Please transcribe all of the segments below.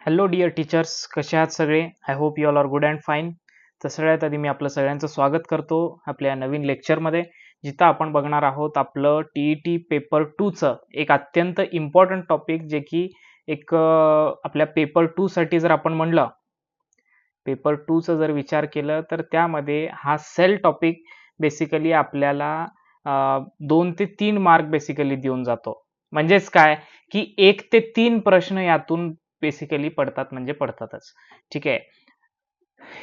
Hello dear teachers, कसे आहात सगळे? I hope you all are good and fine. तर सगळ्यात आधी मी आपलं सगळ्यांचं स्वागत करतो आपल्या नवीन लेक्चरमध्ये, जिथं आपण बघणार आहोत आपलं टी पेपर 2चं एक अत्यंत इम्पॉर्टंट टॉपिक, जे की आपल्या पेपर 2 साठी जर आपण म्हणलं, पेपर 2चं जर विचार केलं तर त्यामध्ये हा सेल टॉपिक बेसिकली आपल्याला 2 ते 3 मार्क बेसिकली देऊन जातो. म्हणजेच काय की 1 ते 3 प्रश्न यातून बेसिकली पडतात म्हणजे पडतातच. ठीक आहे.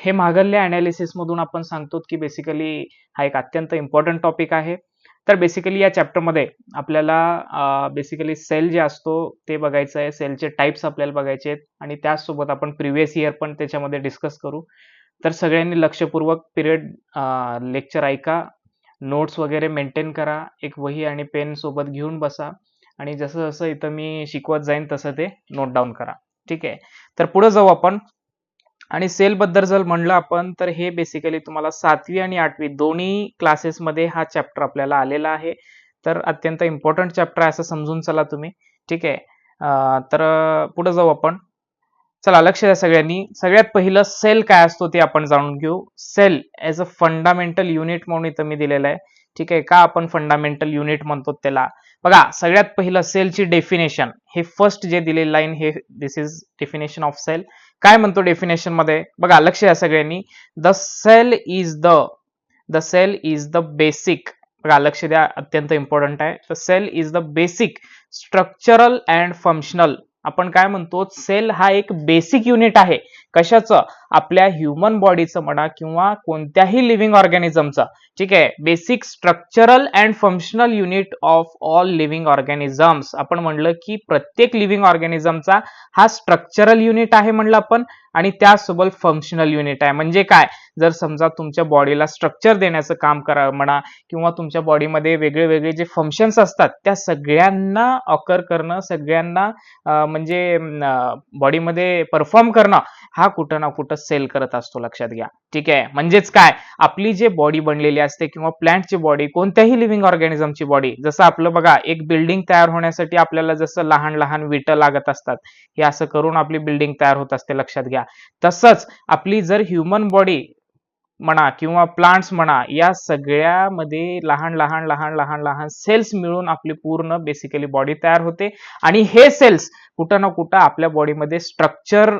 हे मागल्या अनालिसिस मधून आपण सांगतो की बेसिकली हा एक अत्यंत इम्पॉर्टंट टॉपिक आहे. तर बेसिकली या चॅप्टरमध्ये आपल्याला बेसिकली सेल जे असतो ते बघायचं आहे, सेलचे टाइप्स आपल्याला बघायचे आहेत आणि त्याचसोबत आपण प्रिव्हियस इयर पण त्याच्यामध्ये डिस्कस करू. तर सगळ्यांनी लक्षपूर्वक पिरियड लेक्चर ऐका, नोट्स वगैरे मेंटेन करा, एक वही आणि पेन सोबत घेऊन बसा आणि जसं जसं इथं मी शिकवत जाईन तसं ते नोट डाऊन करा. ठीक आहे. तर पुढे जाऊ आपण. आणि सेल बद्दल जर म्हणलं आपण तर हे बेसिकली तुम्हाला 7वी आणि 8वी दोन्ही क्लासेसमध्ये हा चॅप्टर आपल्याला आलेला आहे. तर अत्यंत इम्पॉर्टंट चॅप्टर आहे असं समजून चला तुम्ही. ठीक आहे. तर पुढे जाऊ आपण. चला लक्ष द्या सगळ्यांनी. सगळ्यात पहिलं सेल काय असतो ते आपण जाणून घेऊ. Cell as a fundamental unit म्हणून इथं मी दिलेलं आहे. ठीक आहे. का आपण फंडामेंटल युनिट म्हणतो त्याला? बघा, सगळ्यात पहिलं सेलची डेफिनेशन, हे फर्स्ट जे दिलेलं लाईन, हे this is definition of cell. काय म्हणतो डेफिनेशन मध्ये? बघा, लक्ष द्या सगळ्यांनी. The cell is the basic. बघा, लक्ष द्या, अत्यंत इम्पॉर्टंट आहे. The cell is the basic structural and functional. आपण काय म्हणतो? सेल हा एक बेसिक युनिट आहे. कशाचं? आपल्या ह्युमन बॉडीचं म्हणा किंवा कोणत्याही लिव्हिंग ऑर्गॅनिझमचं. ठीक आहे. Basic structural and functional unit of all living organisms. आपण म्हणलं की प्रत्येक लिव्हिंग ऑर्गॅनिझमचा हा स्ट्रक्चरल युनिट आहे म्हणलं आपण, आणि त्यासोबत फंक्शनल युनिट आहे. म्हणजे काय? जर समजा तुमच्या बॉडीला स्ट्रक्चर देण्याचं काम करा म्हणा किंवा तुमच्या बॉडीमध्ये वेगळे वेगळे जे फंक्शन्स असतात त्या सगळ्यांना ऑकर करणं, सगळ्यांना म्हणजे बॉडीमध्ये परफॉर्म करणं, हा कुठं ना कुठं सेल करत असतो. लक्षात घ्या. ठीक आहे. म्हणजेच काय? आपली जे बॉडी बनलेली असते किंवा प्लांटची बॉडी, कोणत्याही लिव्हिंग ऑर्गॅनिझमची बॉडी, जसं आपलं बघा, एक बिल्डिंग तयार होण्यासाठी आपल्याला जसं लहान लहान विटा लागत असतात, हे असं करून आपली बिल्डिंग तयार होत असते. लक्षात घ्या. तसंच आपली जर ह्युमन बॉडी म्हणा किंवा प्लांट्स म्हणा, या सगळ्यामध्ये लहान लहान लहान लहान लहान सेल्स मिळून आपली पूर्ण बेसिकली बॉडी तयार होते. आणि हे सेल्स कुठं ना कुठं आपल्या बॉडीमध्ये स्ट्रक्चरल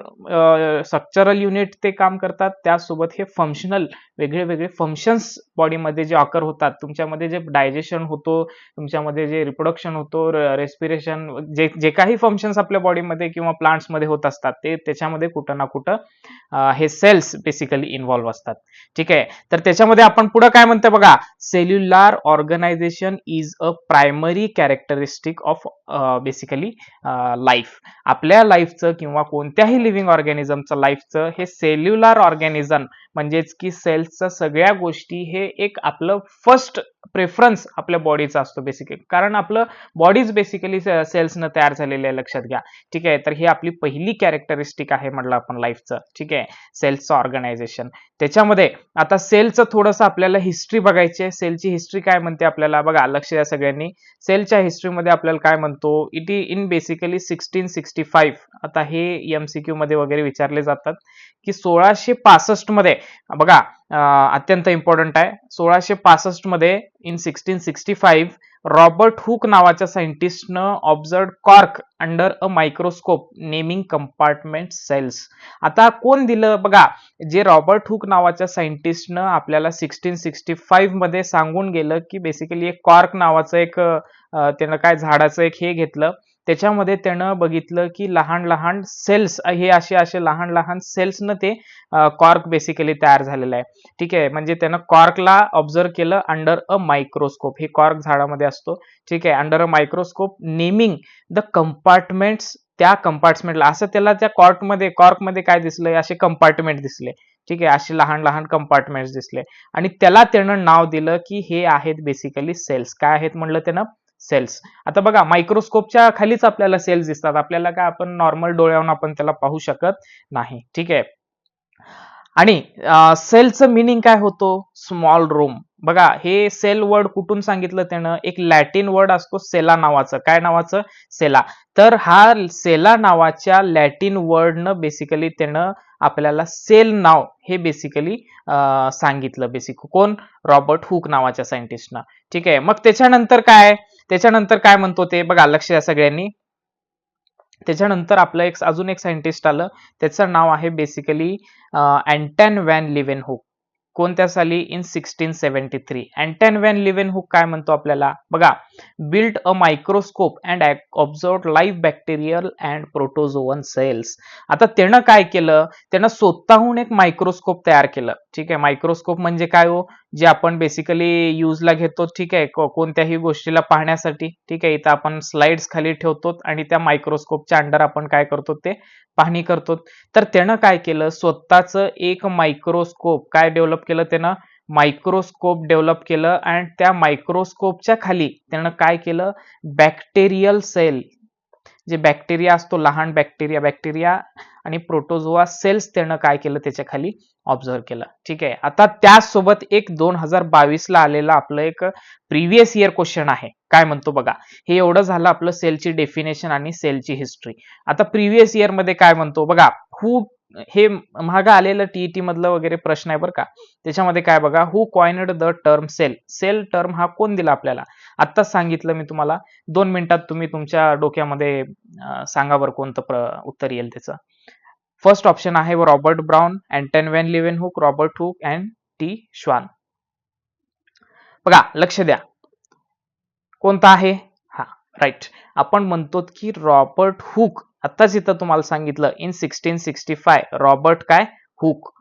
युनिट ते काम करतात. त्यासोबत हे फंक्शनल वेगळे वेगळे फंक्शन्स बॉडीमध्ये जे ऑकर होतात. तुमच्यामध्ये जे डायजेशन होतो, तुमच्यामध्ये जे रिप्रोडक्शन होतो, रेस्पिरेशन, जे जे काही फंक्शन्स आपल्या बॉडीमध्ये किंवा प्लांट्समध्ये होत असतात, ते त्याच्यामध्ये कुठं ना कुठं हे सेल्स बेसिकली इन्व्हॉल्व्ह असतात. ठीक आहे. तर त्याच्यामध्ये आपण पुढे काय म्हणतो बघा, cellular organisation is a primary characteristic of basically life. आपल्या लाईफचं किंवा कोणत्याही लिव्हिंग ऑर्गॅनिझमचं लाईफचं हे सेल्युलर ऑर्गॅनिझम म्हणजेच की सेल्सचं सगळ्या गोष्टी, हे एक आपलं फर्स्ट प्रेफरन्स आपल्या बॉडीचा असतो बेसिकली. कारण आपलं बॉडीज बेसिकली सेल्सनं तयार झालेलं आहे. लक्षात घ्या. ठीक आहे. तर ही आपली पहिली कॅरेक्टरिस्टिक आहे म्हटलं आपण लाईफचं. ठीक आहे. सेल्सचं ऑर्गनायझेशन. त्याच्यामध्ये आता सेलचं थोडंसं आपल्याला हिस्ट्री बघायची आहे. सेलची हिस्ट्री काय म्हणते आपल्याला? बघा, लक्ष द्या सगळ्यांनी. सेलच्या हिस्ट्रीमध्ये आपल्याला काय म्हणतो? It is in basically 1665. आता हे MCQ मध्ये वगैरे विचारले जातात की 1665 मध्ये बघा, अत्यंत इम्पॉर्टंट आहे. 1665 मध्ये इन 1665 रॉबर्ट हुक नावाच्या सायंटिस्टनं observe cork under a microscope naming compartment cells. आता कोण दिलं? बघा, जे रॉबर्ट हुक नावाच्या सायंटिस्टनं आपल्याला 1665 मध्ये सांगून गेलं की बेसिकली एक कॉर्क नावाचं एक त्यानं काय झाडाचं एक हे घेतलं. त्याच्यामध्ये त्यानं बघितलं की लहान लहान सेल्स, हे असे लहान लहान सेल्सनं ते कॉर्क बेसिकली तयार झालेलं आहे. ठीक आहे. म्हणजे त्यानं कॉर्कला ऑब्झर्व केलं अंडर अ मायक्रोस्कोप. हे कॉर्क झाडामध्ये असतो. ठीक आहे. Under a microscope naming the compartments. त्या कंपार्टमेंटला असं त्याला त्या कॉर्कमध्ये काय दिसलंय? असे कंपार्टमेंट दिसले. ठीक आहे. असे लहान लहान कंपार्टमेंट दिसले आणि त्याला त्यानं नाव दिलं की हे आहेत बेसिकली सेल्स. काय आहेत म्हणलं त्यानं? सेल्स. आता बघा, मायक्रोस्कोपच्या खालीच आपल्याला सेल्स दिसतात. आपल्याला काय, आपण नॉर्मल डोळ्यावरून आपण त्याला पाहू शकत नाही. ठीक आहे. आणि सेलचं मिनिंग काय होतो? Small room. बघा हे सेल वर्ड कुठून सांगितलं त्यानं, एक लॅटिन वर्ड असतो सेला नावाचं. काय नावाचं? सेला. तर हा सेला नावाच्या लॅटिन वर्डनं बेसिकली त्यानं आपल्याला सेल नाव हे बेसिकली सांगितलं. कोण? रॉबर्ट हुक नावाच्या सायंटिस्टनं. ठीक आहे. मग त्याच्यानंतर काय म्हणतो ते बघा, लक्ष द्या सगळ्यांनी. त्याच्यानंतर आपलं अजून एक सायंटिस्ट आलं, त्याचं नाव आहे बेसिकली अँटन व्हॅन लिव्हनहुक. कोणत्या साली? इन 1673. अँटन व्हॅन लिव्हनहुक काय म्हणतो आपल्याला बघा, build a microscope and observe live bacterial and protozoan cells. आता त्यानं काय केलं, त्यानं स्वतःहून एक मायक्रोस्कोप तयार केलं. ठीक आहे. मायक्रोस्कोप म्हणजे काय हो, जे आपण बेसिकली युजला घेतो. ठीक आहे. कोणत्याही गोष्टीला पाहण्यासाठी. ठीक आहे. इथं आपण स्लाइड्स खाली ठेवतो आणि त्या मायक्रोस्कोपच्या अंडर आपण काय करतो ते पाहणी करतो. तर त्यानं काय केलं, स्वतःच एक मायक्रोस्कोप काय डेव्हलप केलं त्यानं, मायक्रोस्कोप डेव्हलप केलं. आणि त्या मायक्रोस्कोपच्या खाली त्यानं काय केलं, बॅक्टेरियल सेल, जे बॅक्टेरिया असतो, लहान बॅक्टेरिया आणि प्रोटोझोआ सेल्स त्यानं काय केलं, त्याच्या खाली ऑब्झर्व केलं. ठीक आहे. आता त्याचसोबत एक 2022 ला आलेला आपलं एक प्रिव्हियस इयर क्वेश्चन आहे. काय म्हणतो बघा, हे एवढं झालं आपलं सेलची डेफिनेशन आणि सेलची हिस्ट्री. आता प्रिव्हियस इयर मध्ये काय म्हणतो बघा, हे महाग आलेलं टीईटी मधलं वगैरे प्रश्न आहे बरं का. त्याच्यामध्ये काय बघा, who coined the term cell. Cell term हा कोण दिला आपल्याला? आत्ताच सांगितलं मी तुम्हाला. 2 मिनिटात तुम्ही तुमच्या डोक्यामध्ये सांगा बरं कोणतं उत्तर येईल त्याचं. फर्स्ट ऑप्शन आहे Robert Brown, Anton van Leeuwenhoek, Robert Hooke and T Schwann. बघा लक्ष द्या, कोणता आहे? हा राईट. आपण म्हणतो की रॉबर्ट हुक. आत्ताच इथं तुम्हाला सांगितलं इन 1665 रॉबर्ट काय? हुक.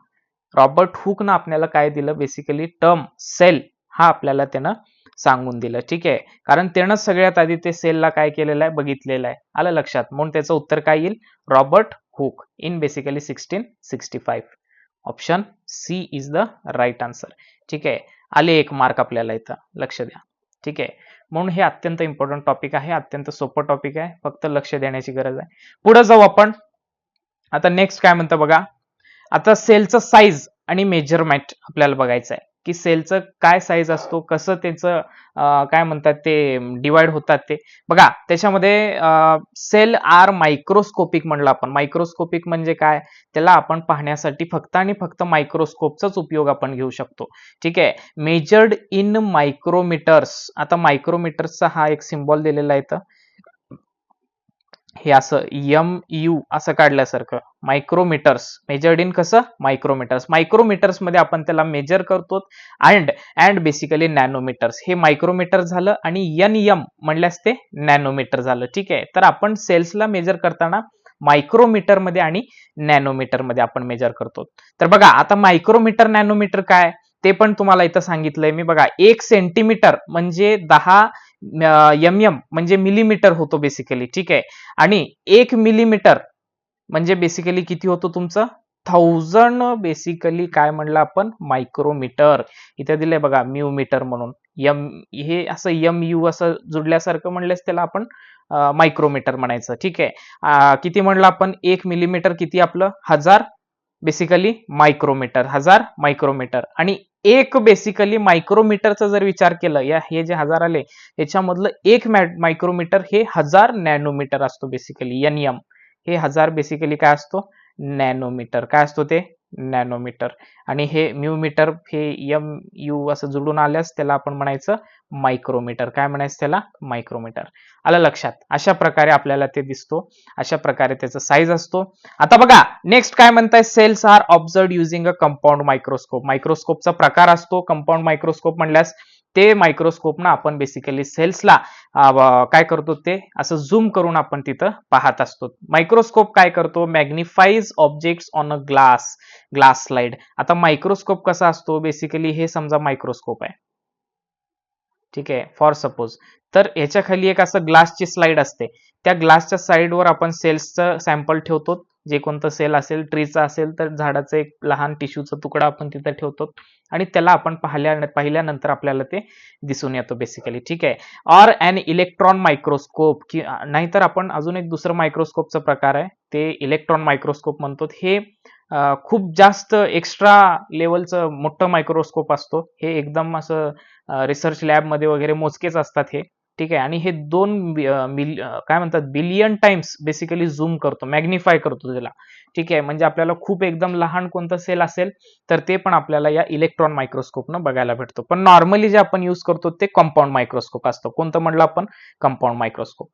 रॉबर्ट हुक ना आपल्याला काय दिलं, बेसिकली टर्म सेल हा आपल्याला त्यानं सांगून दिलं. ठीक आहे. कारण त्यानं सगळ्यात आधी ते सेलला काय केलेलं आहे, बघितलेलं आहे. आलं लक्षात? म्हणून त्याचं उत्तर काय येईल, Robert Hooke in basically 1665. Option C is the right answer. ठीक आहे. आले 1 मार्क आपल्याला इथं, लक्ष द्या. ठीक आहे. म्हणून हे अत्यंत इम्पॉर्टंट टॉपिक आहे, अत्यंत सोपं टॉपिक आहे, फक्त लक्ष देण्याची गरज आहे. पुढे जाऊ आपण. आता नेक्स्ट काय म्हणतं बघा, आता सेलचं साईज आणि मेजरमेंट आपल्याला बघायचं आहे की सेलचं काय साईज असतो, कसं त्याचं काय म्हणतात ते डिवाइड होतात ते बघा. त्याच्यामध्ये सेल आर मायक्रोस्कोपिक म्हणलं आपण. मायक्रोस्कोपिक म्हणजे काय, त्याला आपण पाहण्यासाठी फक्त आणि फक्त मायक्रोस्कोपचाच उपयोग आपण घेऊ शकतो. ठीक आहे. Measured in micrometres. आता मायक्रोमीटर्सचा हा एक सिम्बॉल दिलेला आहे इथं, हे असं MU असं काढल्यासारखं. मायक्रोमीटर्स मेजर्ड इन कसं, मायक्रोमीटर्स. मायक्रोमीटर्स मध्ये आपण त्याला मेजर करतो. And basically nanometres. हे मायक्रोमीटर झालं आणि NM म्हणल्यास ते नॅनोमीटर झालं. ठीक आहे. तर आपण सेल्सला मेजर करताना मायक्रोमीटर मध्ये आणि नॅनोमीटर मध्ये आपण मेजर करतो. तर बघा आता मायक्रोमीटर नॅनोमीटर काय ते पण तुम्हाला इथं सांगितलंय मी. बघा 1 सेंटीमीटर म्हणजे 10 MM म्हणजे मिलीमीटर होतो बेसिकली. ठीक आहे. आणि 1 मिलीमीटर म्हणजे बेसिकली किती होतो तुमचं, 1000 बेसिकली काय म्हणलं आपण, मायक्रोमीटर. इथे दिलंय बघा म्यू मीटर म्हणून. हे असं MU असं जुडल्यासारखं म्हणल्यास त्याला आपण मायक्रोमीटर म्हणायचं. ठीक आहे. किती म्हणलं आपण, 1 मिलीमीटर किती आपलं, 1000 बेसिकली मायक्रोमीटर. 1000 मायक्रोमीटर. आणि एक बेसिकली मायक्रोमीटरचा जर विचार केला, हे जे 1000 आले याच्यामधलं एक मायक्रोमीटर हे 1000 नॅनोमीटर असतो बेसिकली. NM हे 1000 बेसिकली काय असतो, नॅनोमीटर. काय असतो ते, नॅनोमीटर. आणि हे म्यूमीटर हे MU असं जुळून आल्यास त्याला आपण म्हणायचं मायक्रोमीटर. काय म्हणायचं त्याला, मायक्रोमीटर. आलं लक्षात? अशा प्रकारे आपल्याला ते दिसतो, अशा प्रकारे त्याचा साईज असतो. आता बघा नेक्स्ट काय म्हणताय, cells are observed using a compound microscope. मायक्रोस्कोपचा प्रकार असतो कंपाऊंड मायक्रोस्कोप म्हणल्यास ते मायक्रोस्कोप ना आपण बेसिकली सेल्सला काय करतो, ते असं झूम करून आपण तिथं पाहत असतो. मायक्रोस्कोप काय करतो, magnifies objects on a glass slide. आता मायक्रोस्कोप कसा असतो बेसिकली, हे समजा मायक्रोस्कोप आहे. ठीक आहे, फॉर सपोज. तर याच्या खाली एक असं ग्लासची स्लाइड असते. त्या ग्लासच्या साईडवर आपण सेल्सचं सॅम्पल ठेवतो. जे कोणतं सेल असेल, ट्रीचा असेल तर झाडाचं एक लहान टिश्यूचा तुकडा आपण तिथं ठेवतो आणि त्याला आपण पाहिल्यानंतर आपल्याला ते दिसून येतो बेसिकली. ठीक आहे. ऑर अन इलेक्ट्रॉन मायक्रोस्कोप, नाहीतर आपण अजून एक दुसरं मायक्रोस्कोपचा प्रकार आहे, ते इलेक्ट्रॉन मायक्रोस्कोप म्हणतो. हे खूप जास्त एक्स्ट्रा लेवलचं मोठं मायक्रोस्कोप असतो. हे एकदम असं रिसर्च लॅबमध्ये वगैरे मोजकेच असतात हे. ठीक आहे. आणि हे काय म्हणतात बिलियन टाइम्स बेसिकली झूम करतो, मॅग्निफाय करतो त्याला. ठीक आहे. म्हणजे आपल्याला खूप एकदम लहान कोणतं सेल असेल तर ते पण आपल्याला या इलेक्ट्रॉन मायक्रोस्कोपनं बघायला भेटतो. पण नॉर्मली जे आपण यूज करतो ते कंपाऊंड मायक्रोस्कोप असतं. कोणतं म्हणलं आपण? Compound microscope.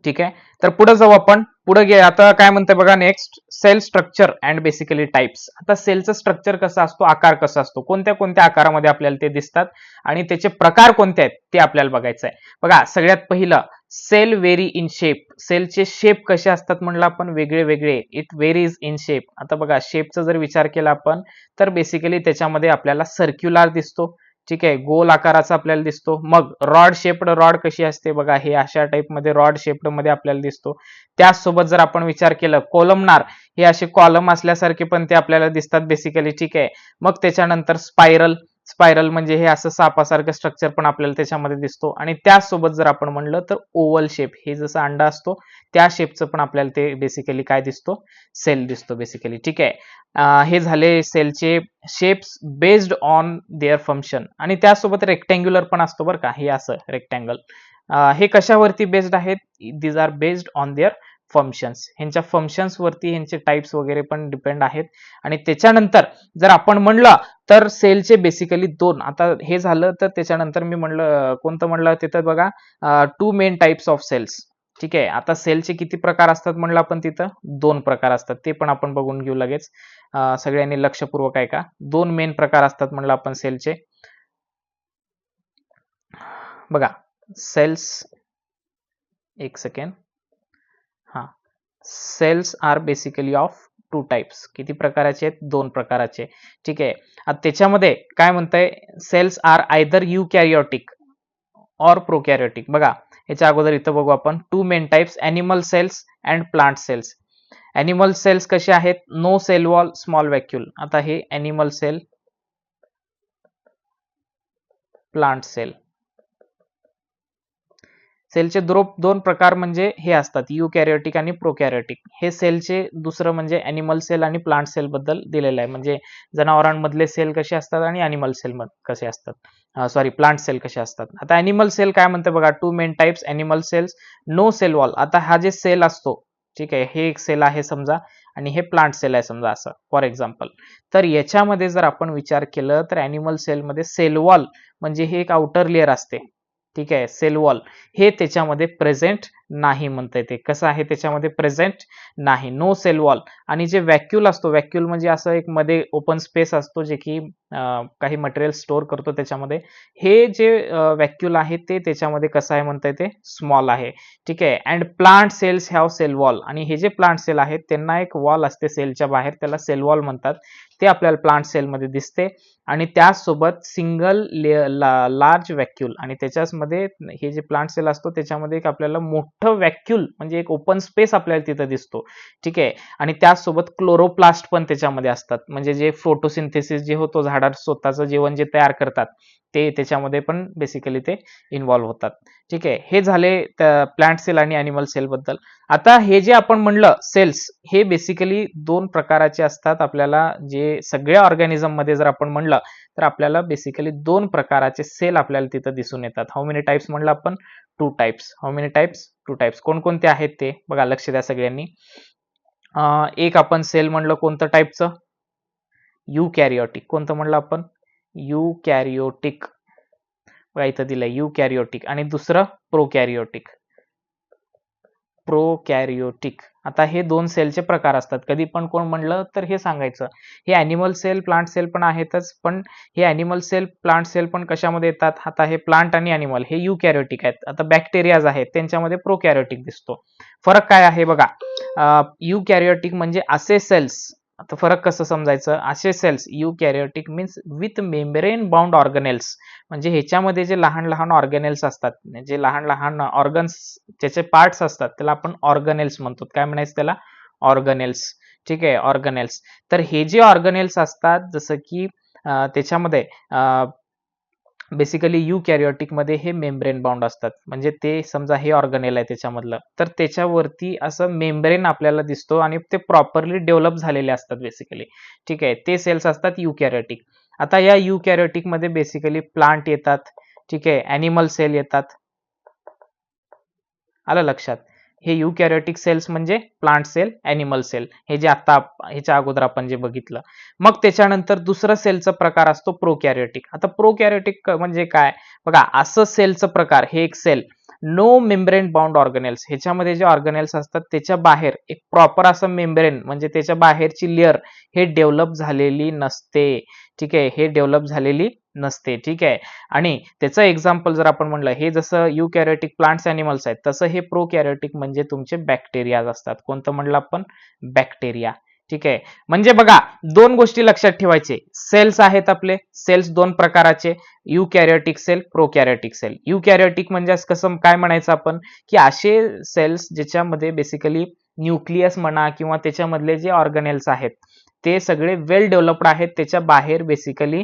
ठीक आहे. तर पुढे जाऊ आपण. पुढे घे आता काय म्हणते बघा next cell structure and basically types. आता सेलचं स्ट्रक्चर कसं असतो, आकार कसा असतो, कोणत्या कोणत्या आकारामध्ये आपल्याला ते दिसतात आणि त्याचे प्रकार कोणते आहेत ते आपल्याला बघायचं आहे. बघा सगळ्यात पहिलं सेल व्हेरी इन शेप. सेलचे शेप कसे असतात म्हणलं आपण? वेगळे वेगळे. It varies in shape. आता बघा शेपचा जर विचार केला आपण तर बेसिकली त्याच्यामध्ये आपल्याला सर्क्युलर दिसतो. ठीक आहे. गोल आकाराचा आपल्याला दिसतो. मग रॉड शेप्ड रॉड कशी असते बघा, हे अशा टाईपमध्ये रॉड शेप्ड मध्ये आपल्याला दिसतो. त्याचसोबत जर आपण विचार केलं कोलमनार, हे असे कॉलम असल्यासारखे पण ते आपल्याला दिसतात बेसिकली. ठीक आहे. मग त्याच्यानंतर स्पायरल. स्पायरल म्हणजे हे असं सापासारखं स्ट्रक्चर पण आपल्याला त्याच्यामध्ये दिसतो. आणि त्याचसोबत जर आपण म्हणलं तर ओव्हल शेप, हे जसं अंडा असतो त्या शेपचं पण आपल्याला ते बेसिकली काय दिसतो? सेल दिसतो बेसिकली. ठीक आहे. हे झाले सेलचे shapes based on there function. आणि त्यासोबत रेक्टँग्युलर पण असतो बरं का, हे असं रेक्टँगल. हे कशावरती बेस्ड आहेत? These are based on their functions. ह्यांच्या फंक्शन्स वरती ह्यांचे टाइप्स वगैरे पण डिपेंड आहेत. आणि त्याच्यानंतर जर आपण म्हणलं तर सेलचे बेसिकली दोन, आता हे झालं तर त्याच्यानंतर मी म्हणलं कोणतं म्हणलं तिथं बघा, two main types of cells. ठीक आहे. आता सेलचे किती प्रकार असतात म्हणलं आपण तिथं? दोन प्रकार असतात. ते पण आपण बघून घेऊ लगेच. सगळ्यांनी लक्षपूर्वक ऐका. दोन मेन प्रकार असतात म्हणलं आपण सेलचे. बघा सेल्स, एक सेकंड. हा, cells are basically of two types. किती प्रकाराचे आहेत? दोन प्रकाराचे. ठीक आहे. आता त्याच्यामध्ये काय म्हणतंय? Cells are either eukaryotic or prokaryotic. बघा याच्या अगोदर इथं बघू आपण two main types, animal cells and plant cells. Animal cells कसे आहेत? No cell wall, small vacuole. आता हे एनिमल सेल, प्लांट सेल. सेलचे दोन प्रकार म्हणजे हे असतात, युकॅरियोटिक आणि प्रोकॅरियोटिक. हे सेलचे दुसरं म्हणजे एनिमल सेल आणि प्लांट सेल बद्दल दिलेलं आहे. म्हणजे जनावरांमधले सेल कसे असतात आणि एनिमल सेल कसे असतात, सॉरी प्लांट सेल कसे असतात. आता एनिमल सेल काय म्हणते बघा, two main types, animal cells, no cell wall. आता हा जे सेल असतो, ठीक आहे, हे एक सेल आहे समजा आणि हे प्लांट सेल आहे समजा, असं फॉर एक्झाम्पल. तर याच्यामध्ये जर आपण विचार केलं तर एनिमल सेलमध्ये सेल वॉल म्हणजे हे एक आउटर लेअर असते. ठीक आहे. सेल वॉल हे त्याच्यामध्ये प्रेझेंट नाही म्हणता येते. कसं आहे? त्याच्यामध्ये प्रेझेंट नाही, नो सेल वॉल. आणि जे व्हॅक्यूल असतो, व्हॅक्यूल म्हणजे असं एक मध्ये ओपन स्पेस असतो जे की काही मटेरियल स्टोअर करतो त्याच्यामध्ये. हे जे व्हॅक्यूल आहे ते त्याच्यामध्ये कसं आहे म्हणता येते? स्मॉल आहे. ठीक आहे. And plant cells have cell wall. आणि हे जे प्लांट सेल आहेत त्यांना एक वॉल असते सेलच्या बाहेर, त्याला सेल वॉल म्हणतात. ते आपल्याला प्लांट सेलमध्ये दिसते. आणि त्याचसोबत सिंगल लार्ज व्हॅक्यूल. आणि त्याच्यामध्ये हे जे प्लांट सेल असतो त्याच्यामध्ये एक आपल्याला मोठं व्हॅक्यूल म्हणजे एक ओपन स्पेस आपल्याला तिथं दिसतो. ठीक आहे. आणि त्याचसोबत क्लोरोप्लास्ट पण त्याच्यामध्ये असतात. म्हणजे जे फोटोसिंथेसिस जे होतो, झाडात स्वतःचं जीवन जे तयार करतात ते त्याच्यामध्ये पण बेसिकली ते इन्व्हॉल्व्ह होतात. ठीक आहे. हे झाले प्लांट सेल आणि अॅनिमल सेल बद्दल. आता हे जे आपण म्हणलं सेल्स, हे बेसिकली दोन प्रकाराचे असतात. आपल्याला जे सगळ्या ऑर्गॅनिझम मध्ये जर आपण म्हणलं तर आपल्याला बेसिकली दोन प्रकाराचे सेल आपल्याला तिथं दिसून येतात. हाऊ मेनी टाइप्स म्हणलं आपण? Two types. How many types? Two types. कोणकोणते आहेत ते बघा, लक्ष द्या सगळ्यांनी. एक आपण सेल म्हणलं कोणतं टाइपचं? युकॅरियोटिक. कोणतं म्हणलं आपण? युकॅरियोटिक. बघा इथं दिलंय युकॅरियोटिक. आणि दुसरं प्रोकॅरियोटिक. प्रोकॅरियोटिक. आता हे दोन सेलचे प्रकार असतात. कधी पण कोण म्हणलं तर हे सांगायचं. हे अॅनिमल सेल, प्लांट सेल पण आहेतच, पण हे अॅनिमल सेल, प्लांट सेल पण कशामध्ये येतात? आता हे प्लांट आणि अॅनिमल हे युकॅरियोटिक आहेत. आता बॅक्टेरियाज आहेत त्यांच्यामध्ये प्रोकॅरियोटिक दिसतो. फरक काय आहे बघा. युकॅरियोटिक म्हणजे असे सेल्स. आता फरक कसं समजायचं? असे cells eukaryotic means with membrane bound organelles. म्हणजे ह्याच्यामध्ये जे लहान लहान ऑर्गनेल्स असतात, जे लहान लहान ऑर्गन्स ज्याचे पार्ट्स असतात त्याला आपण ऑर्गनेल्स म्हणतो. काय म्हणायचं त्याला? ऑर्गनेल्स. ठीक आहे, ऑर्गनेल्स. तर हे जे ऑर्गनेल्स असतात जसं की त्याच्यामध्ये बेसिकली युकॅरियोटिक मध्ये हे मेम्ब्रेन बाउंड असतात. म्हणजे ते समजा हे ऑर्गनेल आहे त्याच्यामधलं, तर त्याच्यावरती असं मेम्ब्रेन आपल्याला दिसतो आणि ते प्रॉपरली डेव्हलप झालेले असतात बेसिकली. ठीक आहे, ते सेल्स असतात युकॅरियोटिक. आता या युकॅरियोटिक मध्ये बेसिकली प्लांट येतात. ठीक आहे, ॲनिमल सेल येतात. आलं लक्षात? हे युकॅरियोटिक सेल्स म्हणजे प्लांट सेल, ॲनिमल सेल, हे जे आता ह्याच्या अगोदर आपण जे बघितलं. मग त्याच्यानंतर दुसरं सेलचा प्रकार असतो प्रोकॅरियोटिक. आता प्रोकॅरियोटिक म्हणजे काय बघा, असं सेलचं प्रकार, हे एक sale no membrane bound organelles, ह्याच्यामध्ये जे ऑर्गनेल्स असतात त्याच्या बाहेर एक प्रॉपर असं मेम्ब्रेन म्हणजे त्याच्या बाहेरची लेअर हे डेव्हलप झालेली नसते. ठीक आहे, हे डेव्हलप झालेली नसते. ठीक आहे, आणि त्याचं एक्झाम्पल जर आपण म्हणलं, हे जसं युकॅरियोटिक प्लांट्स ॲनिमल्स आहेत, तसं हे प्रोकॅरियोटिक म्हणजे तुमचे बॅक्टेरिया असतात. कोणतं म्हणलं आपण? बॅक्टेरिया. ठीक आहे, म्हणजे बघा दोन गोष्टी लक्षात ठेवायचे. सेल्स आहेत आपले, सेल्स दोन प्रकाराचे, युकॅरियोटिक सेल, प्रोकॅरियोटिक सेल. युकॅरियोटिक म्हणजे कसं काय म्हणायचं आपण, की असे सेल्स ज्याच्यामध्ये बेसिकली न्यूक्लियस म्हणा किंवा त्याच्यामधले जे ऑर्गनेल्स आहेत ते सगळे वेल डेव्हलप्ड आहेत, त्याच्या बाहेर बेसिकली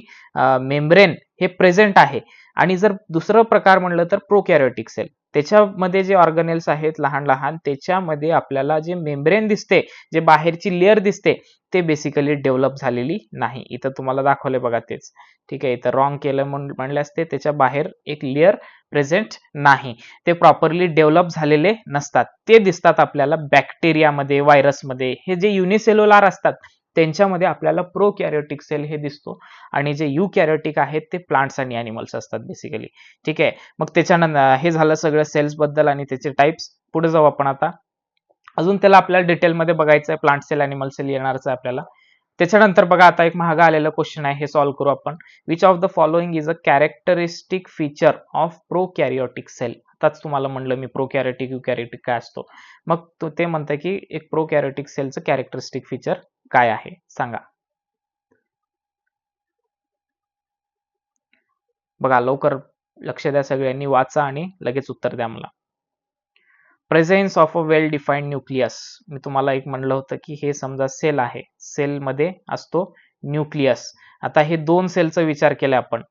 मेम्ब्रेन हे प्रेझेंट आहे. आणि जर दुसरं प्रकार म्हणलं तर प्रोकॅरियोटिक सेल, त्याच्यामध्ये जे ऑर्गनेल्स आहेत लहान लहान, त्याच्यामध्ये आपल्याला जे मेम्ब्रेन दिसते, जे बाहेरची लेअर दिसते, ते बेसिकली डेव्हलप झालेली नाही. इथं तुम्हाला दाखवले बघा तेच. ठीक आहे, इथं रॉंग केलं म्हणले असते, त्याच्या बाहेर एक लेअर प्रेझेंट नाही, ते प्रॉपरली डेव्हलप झालेले नसतात. ते दिसतात आपल्याला बॅक्टेरियामध्ये, व्हायरसमध्ये. हे जे युनिसेल्युलर असतात त्यांच्यामध्ये आपल्याला प्रोकॅरियोटिक सेल हे दिसतो, आणि जे युकॅरियोटिक आहेत ते प्लांट्स आणि ॲनिमल्स असतात बेसिकली. ठीक आहे, मग त्याच्यानंतर हे झालं सगळं सेल्स बद्दल आणि त्याचे टाइप्स. पुढे जाऊ आपण आता. अजून त्याला आपल्याला डिटेलमध्ये बघायचं आहे, प्लांट सेल, ॲनिमल सेल येणारच आहे आपल्याला. त्याच्यानंतर बघा आता एक महागा आलेलं क्वेश्चन आहे, हे सॉल्व्ह करू आपण. Which of the following is a characteristic feature of prokaryotic cell. आताच तुम्हाला म्हणलं मी प्रोकॅरियोटिक युकॅरियोटिक काय असतो. मग ते म्हणतं की एक प्रोकॅरियोटिक सेलचं कॅरेक्टरिस्टिक फीचर काय आहे सांगा. बघा लवकर लक्ष द्या, सगळ्यांनी वाचा आणि लगेच उत्तर द्या मला. Presence of a well defined nucleus. मी तुम्हाला एक म्हणलं होतं की हे समजा सेल आहे, सेलमध्ये असतो न्यूक्लियस. आता हे दोन सेलचा विचार केला आपण,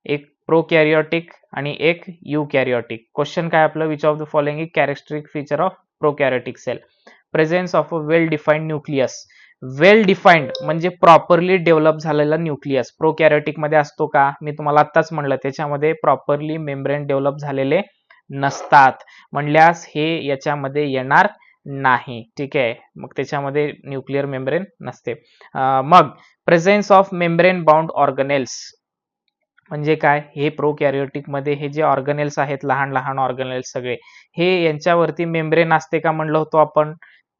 एक प्रोकॅरियोटिक आणि एक युकॅरियोटिक. क्वेश्चन काय आपलं, which of the following is characteristic feature of prokaryotic cell. Presence of a well defined nucleus. Well defined म्हणजे प्रॉपरली डेव्हलप झालेला न्यूक्लियस प्रोकॅरियोटिक मध्ये असतो का? मी तुम्हाला आत्ताच म्हणलं त्याच्यामध्ये प्रॉपरली मेम्ब्रेन डेव्हलप झालेले नसतात, म्हणल्यास हे याच्यामध्ये येणार नाही. ठीक आहे, मग त्याच्यामध्ये न्यूक्लिअर मेम्ब्रेन नसते. मग presence of membrane bound organelles म्हणजे काय? हे प्रोकॅरियोटिक मध्ये हे जे ऑर्गनेल्स आहेत, लहान लहान ऑर्गनेल्स सगळे, हे यांच्यावरती मेम्ब्रेन असते का म्हणलं होतो आपण,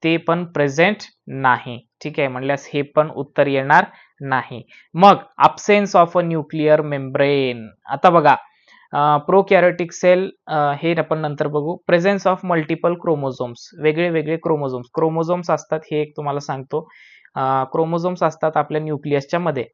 ते पण प्रेझेंट नाही. ठीक आहे, म्हणल्यास हे पण उत्तर येणार नाही. मग absence of a nuclear membrane. आता बघा प्रोकॅरियोटिक सेल हे आपण नंतर बघू. प्रेझेन्स ऑफ मल्टिपल क्रोमोझोम्स, वेगळे वेगळे क्रोमोझोम्स. क्रोमोझोम्स असतात, हे एक तुम्हाला सांगतो. क्रोमोझोम्स असतात आपल्या न्यूक्लियसच्या मध्ये.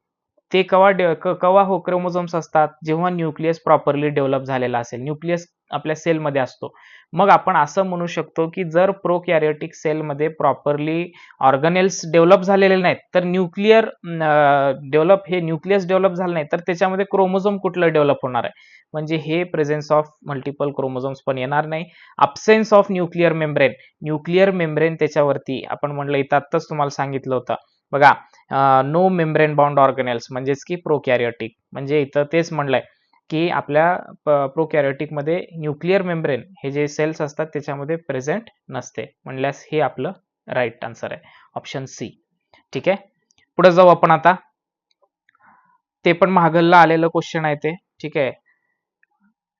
ते कवा हो क्रोमोझोम्स असतात, जेव्हा न्यूक्लियस प्रॉपरली डेव्हलप झालेला असेल. न्यूक्लियस आपल्या सेलमध्ये असतो. मग आपण असं म्हणू शकतो की जर प्रोकॅरियोटिक सेलमध्ये प्रॉपरली ऑर्गनेल्स डेव्हलप झालेले नाहीत, तर न्यूक्लिअर हे न्यूक्लियस डेव्हलप झालं नाही, तर त्याच्यामध्ये क्रोमोझोम कुठलं डेव्हलप होणार आहे? म्हणजे हे प्रेझेन्स ऑफ मल्टिपल क्रोमोझोम्स पण येणार नाही. Absence of nuclear membrane. Nuclear membrane त्याच्यावरती आपण म्हणलं इथं आत्ताच तुम्हाला सांगितलं होतं बघा, नो मेम्ब्रेन बाउंड ऑर्गनेल्स म्हणजेच की प्रोकॅरियोटिक. म्हणजे इथं तेच म्हणलंय की आपल्या प्रोकॅरियोटिक मध्ये न्यूक्लिअर मेम्ब्रेन हे जे सेल्स असतात त्याच्यामध्ये प्रेझेंट नसते, म्हणल्यास हे आपलं राईट आन्सर आहे, ऑप्शन सी. ठीक आहे, पुढे जाऊ आपण आता. ते पण महागल्ला आलेलं क्वेश्चन आहे ते. ठीक आहे,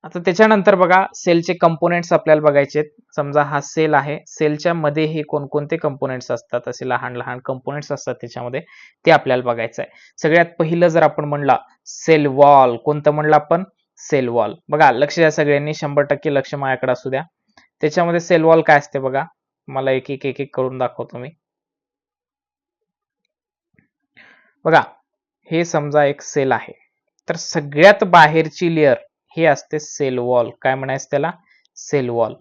आता त्याच्यानंतर बघा सेलचे कंपोनेंट्स आपल्याला बघायचे. समजा हा सेल आहे, सेलच्या मध्ये हे कोणकोणते कंपोनेंट्स असतात, असे लहान लहान कंपोनेंट्स असतात त्याच्यामध्ये, ते आपल्याला बघायचं आहे. सगळ्यात पहिलं जर आपण म्हणला सेल वॉल, कोणतं म्हणलं आपण? Cell wall. बघा लक्ष द्या सगळ्यांनी, 100% लक्ष माझ्याकडे असू द्या. त्याच्यामध्ये सेल वॉल काय असते बघा, मला एक एक एक एक करून दाखवतो मी. बघा हे समजा एक सेल आहे, तर सगळ्यात बाहेरची लेअर हे असते सेल वॉल. काय म्हणायचं त्याला? Cell wall.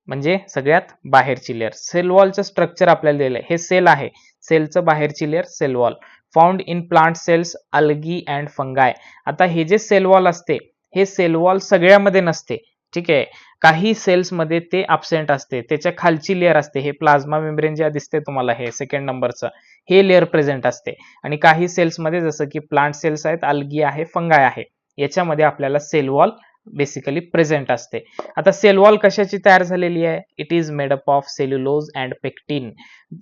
म्हणजे सगळ्यात बाहेरची लेअर. सेल वॉलचं स्ट्रक्चर आपल्याला दिलंय, हे सेल आहे, सेलचं बाहेरची layer cell wall. Found in plant cells, algae and fungi. आता हे जे सेल वॉल असते हे सेल वॉल सगळ्यामध्ये नसते, ठीक आहे. काही सेल्स मध्ये ते अब्सेंट असते, त्याच्या खालची लेअर असते. हे प्लाझ्मा मेम्ब्रेन जे दिसते तुम्हाला, हे सेकंड नंबरचं, हे लेअर प्रेझेंट असते. आणि काही सेल्स मध्ये जसं की प्लांट सेल्स आहेत, अल्गी आहे, फंगाय आहे, याच्यामध्ये आपल्याला सेल वॉल बेसिकली प्रेझेंट असते. आता सेल वॉल कशाची तयार झालेली आहे? It is made up of cellulose and pectin.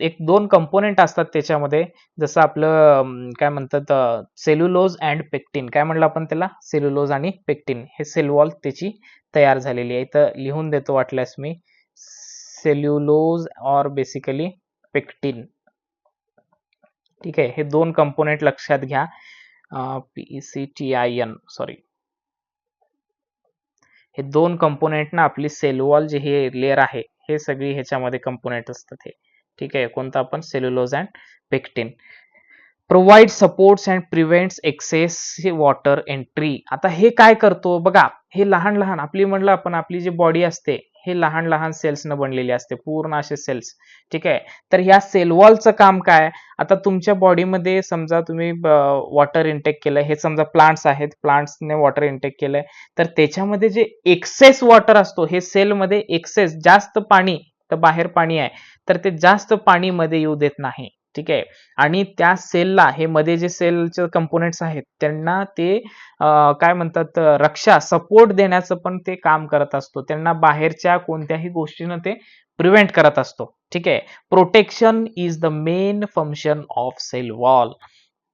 एक दोन कंपोनेंट असतात त्याच्यामध्ये, जसं आपलं काय म्हणतात सेल्युलोज अँड पेक्टिन. काय म्हणलं आपण त्याला? सेल्युलोज आणि पेक्टिन. हे सेल वॉल त्याची तयार झालेली आहे. इथं लिहून देतो वाटल्यास मी, सेल्युलोज ऑर बेसिकली पेक्टिन. ठीक आहे. हे दोन कंपोनेंट लक्षात घ्या. PECTIN, sorry. हे दोन कंपोनेंट ना आपली सेल वॉल जे हे लेअर आहे, हे सगळी ह्याच्यामध्ये कंपोनेंट असतात हे. ठीक आहे. कोणतं आपण? Cellulose and pectin. Provide supports and prevents excess water entry. आता हे काय करतो बघा, हे लहान लहान आपली म्हणलं आपण, आपली जी बॉडी असते हे लहान लहान सेल्स न बनलेली असते, पूर्ण असे सेल्स. ठीक आहे. तर ह्या सेल वॉलचं काम काय? आता तुमच्या बॉडीमध्ये समजा तुम्ही वॉटर इंटेक केलंय, हे समजा प्लांट्स आहेत, प्लांट्सने वॉटर इंटेक केलंय, तर त्याच्यामध्ये जे एक्सेस वॉटर असतो, हे सेलमध्ये एक्सेस जास्त पाणी, तर बाहेर पाणी आहे, तर ते जास्त पाणी मध्ये येऊ देत नाही. ठीक आहे. आणि त्या सेलला, हे मध्ये जे सेलचे कंपोनेंट्स आहेत त्यांना ते काय म्हणतात, रक्षा, सपोर्ट देण्याचं पण ते काम करत असतो. त्यांना बाहेरच्या कोणत्याही गोष्टीनं ते प्रिव्हेंट करत असतो. ठीक आहे. Protection is the main function of cell wall.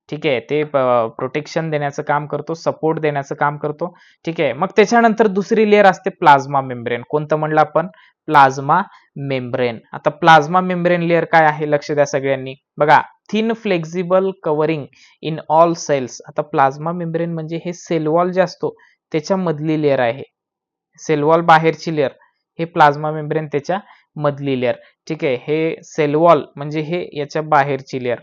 ठीक आहे. ते प्रोटेक्शन देण्याचं काम करतो, सपोर्ट देण्याचं काम करतो. ठीक आहे. मग त्याच्यानंतर दुसरी लेअर असते प्लाझ्मा मेम्ब्रेन. कोणतं म्हणलं आपण? Plasma membrane. आता प्लाझ्मा मेम्ब्रेन लेअर काय आहे? लक्ष द्या सगळ्यांनी. बघा, thin flexible covering in all cells. आता प्लाझ्मा मेम्ब्रेन म्हणजे हे सेल वॉल जे असतो त्याच्या मधली लेअर आहे. सेल वॉल बाहेरची लेअर, हे प्लाझ्मा मेम्ब्रेन त्याच्या मधली लेअर. ठीक आहे. हे सेल वॉल म्हणजे हे याच्या बाहेरची लेअर.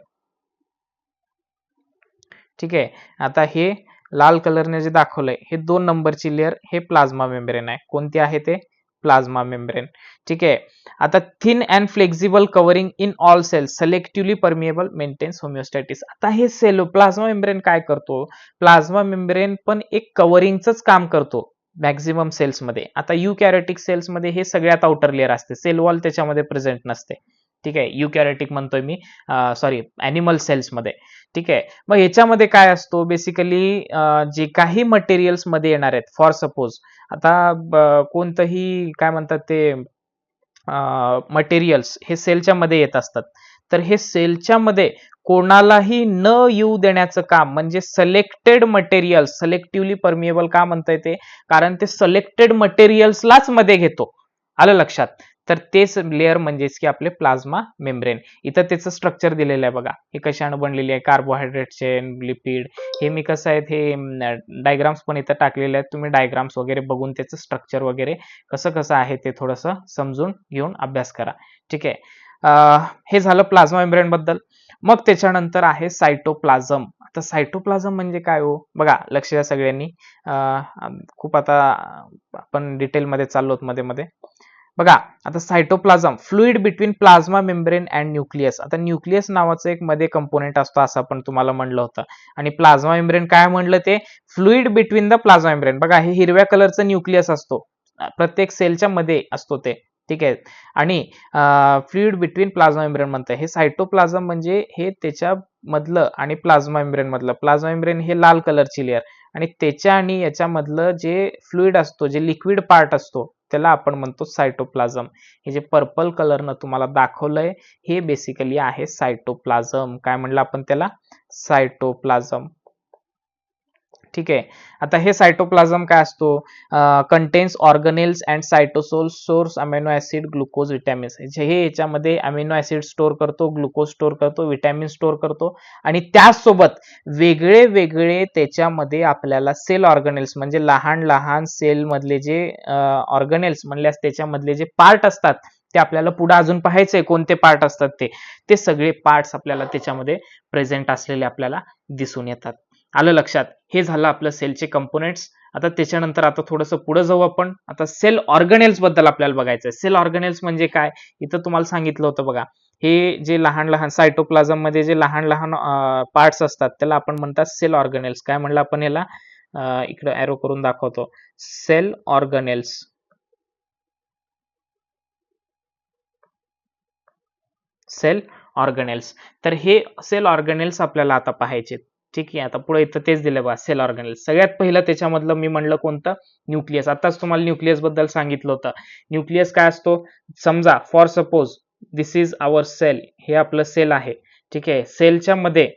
ठीक आहे. आता हे लाल कलरने जे दाखवलंय, हे 2 नंबरची लेअर, हे प्लाझ्मा मेम्ब्रेन आहे. कोणती आहे ते? Plasma membrane. ठीक आहे. आता thin and flexible covering in all cells, selectively permeable, maintains homeostasis. आता हे सेल प्लाझ्मा मेम्ब्रेन काय करतो? प्लाझ्मा मेम्ब्रेन पण एक कव्हरिंगचंच काम करतो मॅक्झिमम सेल्समध्ये. आता युकॅरियोटिक सेल्समध्ये हे सगळ्यात आउटर लेअर असते, सेल वॉल त्याच्यामध्ये प्रेझेंट नसते. ठीक आहे. युकॅरियोटिक म्हणतोय मी, सॉरी, ॲनिमल सेल्समध्ये. ठीक आहे. मग याच्यामध्ये काय असतो बेसिकली, जे काही मटेरियल्स मध्ये येणार आहेत, फॉर सपोज आता कोणतंही काय म्हणतात ते मटेरियल्स हे सेलच्या मध्ये येत असतात, तर हे सेलच्या मध्ये कोणालाही न येऊ देण्याचं काम, म्हणजे सिलेक्टेड मटेरियल, सिलेक्टिव्हली परमिएबल का म्हणता येते? कारण ते सिलेक्टेड मटेरियल्सलाच मध्ये घेतो. आलं लक्षात? तर तेच लेअर म्हणजेच की आपले प्लाझ्मा मेम्ब्रेन. इथं त्याचं स्ट्रक्चर दिलेलं आहे बघा, हे कशाने बनलेली आहे? Carbohydrate chain, lipid. हे मी कसं आहे, हे डायग्राम्स पण इथं टाकलेले आहेत, तुम्ही डायग्राम्स वगैरे बघून त्याचं स्ट्रक्चर वगैरे कसं कसं आहे ते थोडंसं समजून घेऊन अभ्यास करा. ठीक आहे. हे झालं प्लाझ्मा मेम्ब्रेन बद्दल. मग त्याच्यानंतर आहे सायटोप्लाझम. आता सायटोप्लाझम म्हणजे काय हो? बघा, लक्ष द्या सगळ्यांनी. खूप आता आपण डिटेलमध्ये चाललो मध्ये मध्ये. बघा, आता cytoplasm, fluid between plasma membrane and nucleus. आता न्यूक्लियस नावाचं एक मध्ये कंपोनेंट असतो, असं आपण तुम्हाला म्हणलं होतं. आणि प्लाझ्मा मेम्ब्रेन काय म्हणलं ते? Fluid between the plasma membrane. बघा, हे हिरव्या कलरचं न्यूक्लियस असतो, प्रत्येक सेलच्या मध्ये असतो ते. ठीक आहे. आणि फ्लुइड बिटवीन प्लाझ्मा मेम्ब्रेन म्हणतं. हे सायटोप्लाझम म्हणजे हे त्याच्या मधलं आणि प्लाझ्मा मेम्ब्रेन मधलं. प्लाझ्मा मेम्ब्रेन हे लाल कलरची लेअर, आणि त्याच्या आणि याच्यामधलं जे फ्लुइड असतो, जे लिक्विड पार्ट असतो, त्याला आपण म्हणतो सायटोप्लाझम. हे जे पर्पल कलरनं तुम्हाला दाखवलंय, हे बेसिकली आहे सायटोप्लाझम. काय म्हणलं आपण त्याला? सायटोप्लाझम. ठीक आहे. आता हे सायटोप्लाझम काय असतो? Contains organelles and cytosol source amino acid, glucose, vitamins. हे याच्यामध्ये अमिनो ऍसिड स्टोअर करतो, ग्लुकोज स्टोअर करतो, विटॅमिन स्टोअर करतो, आणि त्याचसोबत वेगळे वेगळे त्याच्यामध्ये आपल्याला सेल ऑर्गनेल्स, म्हणजे लहान लहान सेल मधले जे ऑर्गनेल्स म्हणल्यास त्याच्यामधले जे पार्ट असतात, ते आपल्याला पुढे अजून पाहायचंय कोणते पार्ट असतात ते सगळे पार्ट्स आपल्याला त्याच्यामध्ये प्रेझेंट असलेले आपल्याला दिसून येतात. आलं लक्षात? हे झालं आपलं सेलचे कंपोनेंट्स. आता त्याच्यानंतर आता थोडंसं पुढे जाऊ आपण. आता सेल ऑर्गनेल्स बद्दल आपल्याला बघायचं आहे. सेल ऑर्गनेल्स म्हणजे काय? इथं तुम्हाला सांगितलं होतं बघा, हे जे लहान लहान सायटोप्लाझम मध्ये जे लहान लहान पार्ट्स असतात, त्याला आपण म्हणतात सेल ऑर्गनेल्स. काय म्हणलं आपण याला? इकडे एरो करून दाखवतो. Sale organelles. Sale organelles. तर हे सेल ऑर्गनेल्स आपल्याला आता पाहायचे. ठीक आहे, आता पुढे इथं तेच दिलं बघा, सेल ऑर्गनेल्स. सगळ्यात पहिलं त्याच्यामधलं मी म्हणलं कोणतं, न्यूक्लियस. आताच तुम्हाला न्यूक्लियस बद्दल सांगितलं होतं. न्यूक्लियस काय असतो, समजा for suppose this is our cell, हे आपलं सेल आहे. ठीक आहे, सेलच्या मध्ये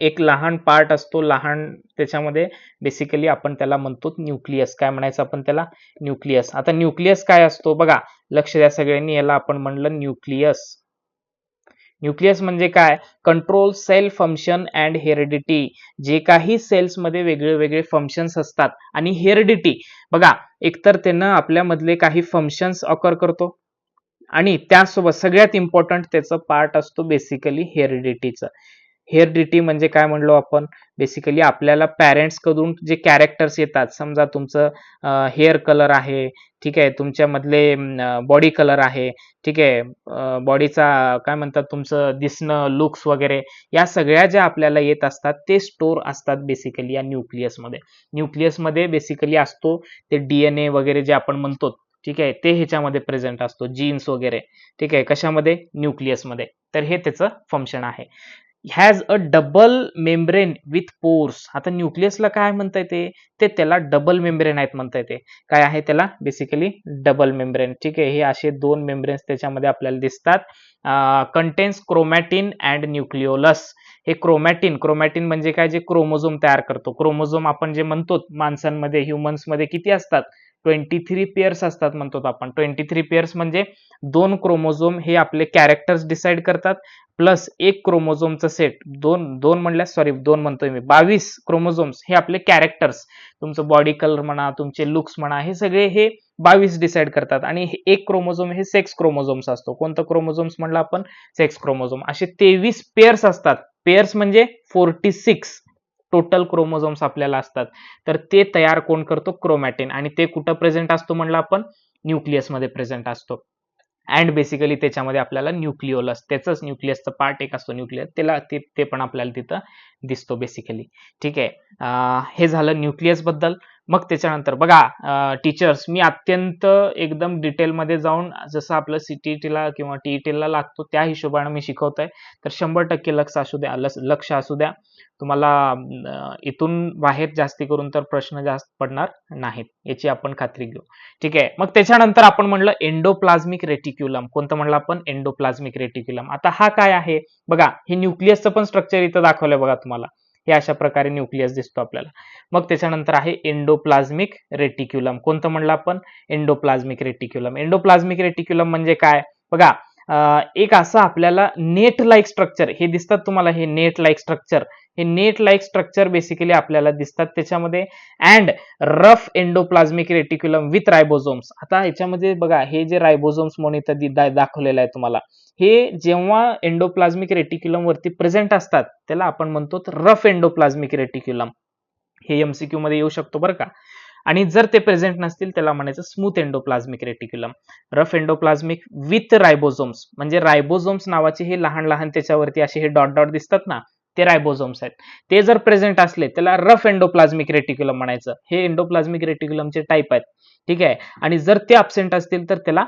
एक लहान पार्ट असतो, लहान, त्याच्यामध्ये बेसिकली आपण त्याला म्हणतो न्यूक्लियस. काय म्हणायचं आपण त्याला, न्यूक्लियस. आता न्यूक्लियस काय असतो बघा, लक्ष द्या सगळ्यांनी, याला आपण म्हणलं न्यूक्लियस. न्यूक्लियस म्हणजे काय, control cell function and heredity. जे काही सेल्समध्ये वेगळे वेगळे फंक्शन्स असतात आणि हेरिडिटी बघा, एकतर त्यानं आपल्यामधले काही फंक्शन्स ऑकर करतो आणि त्यासोबत सगळ्यात इम्पॉर्टंट त्याचं पार्ट असतो बेसिकली हेरिडिटीचं. हेरिडिटी म्हणजे काय म्हणलो आपण, बेसिकली आपल्याला पॅरेंट्स कडून जे कॅरेक्टर्स येतात, समजा तुमचं हेअर कलर आहे, ठीक आहे, तुमच्यामधले बॉडी कलर आहे, ठीक आहे, बॉडीचा काय म्हणतात तुमचं दिसणं, लुक्स वगैरे, या सगळ्या ज्या आपल्याला येत असतात ते स्टोर असतात बेसिकली या न्यूक्लियसमध्ये. न्यूक्लियसमध्ये बेसिकली असतो ते डीएनए वगैरे जे आपण म्हणतो, ठीक आहे, ते ह्याच्यामध्ये प्रेझेंट असतो, जीन्स वगैरे. ठीक आहे, कशामध्ये, न्यूक्लियसमध्ये. तर हे त्याचं फंक्शन आहे. Has a double membrane with pores. आता न्यूक्लियसला काय म्हणता येते, ते त्याला डबल मेम्ब्रेन आहेत म्हणता येते. काय आहे त्याला, बेसिकली डबल मेम्ब्रेन. ठीक आहे, हे असे दोन मेम्ब्रेन्स त्याच्यामध्ये आपल्याला दिसतात. Contains chromatin and nucleolus. हे क्रोमॅटिन, क्रोमॅटिन म्हणजे काय, जे क्रोमोझोम तयार करतो. क्रोमोझोम आपण जे म्हणतो माणसांमध्ये, ह्युमन्समध्ये किती असतात, 23 पेअर्स असतात म्हणतो आपण. 23 पेअर्स म्हणजे 2 क्रोमोझोम हे आपले कॅरेक्टर्स डिसाईड करतात, प्लस एक क्रोमोझोमचा सेट, दोन म्हणल्यास, सॉरी, दोन म्हणतोय मी, 22 क्रोमोझोम्स हे आपले कॅरेक्टर्स, तुमचं बॉडी कलर म्हणा, तुमचे लुक्स म्हणा, हे सगळे हे 22 डिसाईड करतात. आणि एक क्रोमोझोम हे सेक्स क्रोमोझोम्स असतो. कोणतं क्रोमोझोम्स म्हणलं आपण, सेक्स क्रोमोझोम. असे 23 पेअर्स असतात. पेअर्स म्हणजे 46 टोटल क्रोमोझोम्स आपल्याला असतात. तर ते तयार कोण करतो, क्रोमॅटिन. आणि ते कुठं प्रेझेंट असतो म्हणलं आपण, न्यूक्लियसमध्ये प्रेझेंट असतो. अँड बेसिकली त्याच्यामध्ये आपल्याला न्यूक्लिओलस, त्याचंच न्यूक्लियसचं पार्ट एक असतो न्यूक्लियस, त्याला ते पण आपल्याला तिथं दिसतो बेसिकली. ठीक आहे, हे झालं न्यूक्लियस बद्दल. मग त्याच्यानंतर बघा टीचर्स, मी अत्यंत एकदम डिटेलमध्ये जाऊन, जसं आपलं सीटीईटीला किंवा टीईटीला लागतो त्या हिशोबाने मी शिकवतोय. तर 100% लक्ष असू द्या. तुम्हाला इथून बाहेर जास्ती करून तर प्रश्न जास्त पडणार नाहीत, याची आपण खात्री घेऊ. ठीक आहे, मग त्याच्यानंतर आपण म्हणलं एंडोप्लाझ्मिक रेटिक्युलम. कोणतं म्हणलं आपण, एंडोप्लाझ्मिक रेटिक्युलम. आता हा काय आहे बघा, हे न्यूक्लियसचं पण स्ट्रक्चर इथं दाखवलंय बघा तुम्हाला. हे अशा प्रकारे न्यूक्लियस दिसतो आपल्याला. मग त्याच्यानंतर आहे एंडोप्लाझ्मिक रेटिक्युलम. कोणतं म्हणलं आपण, एंडोप्लाझ्मिक रेटिक्युलम. एंडोप्लाझ्मिक रेटिक्युलम म्हणजे काय बघा, एक असं आपल्याला नेट लाईक स्ट्रक्चर हे दिसतात तुम्हाला, हे नेट लाईक स्ट्रक्चर, हे नेट लाईक स्ट्रक्चर बेसिकली आपल्याला दिसतात त्याच्यामध्ये. And rough endoplasmic reticulum with ribosomes. आता याच्यामध्ये बघा, हे जे रायबोझोम्स म्हणून इथं दाखवलेलं आहे तुम्हाला, हे जेव्हा एंडोप्लाझ्मिक रेटिक्युलम वरती प्रेझेंट असतात त्याला आपण म्हणतो रफ एंडोप्लाझ्मिक रेटिक्युलम. हे एमसीक्यू मध्ये येऊ शकतो बरं का. आणि जर ते प्रेझेंट नसतील त्याला म्हणायचं smooth endoplasmic reticulum. Rough endoplasmic with ribosomes म्हणजे रायबोझोम्स नावाचे हे लहान लहान त्याच्यावरती असे हे डॉट डॉट दिसतात ना, ते रायबोझोम्स आहेत. ते जर प्रेझेंट असले त्याला रफ एंडोप्लाझ्मिक रेटिक्युलम म्हणायचं. हे एंडोप्लाझ्मिक रेटिक्युलमचे टाईप आहेत. ठीक आहे, आणि जर ते अब्सेंट असतील तर त्याला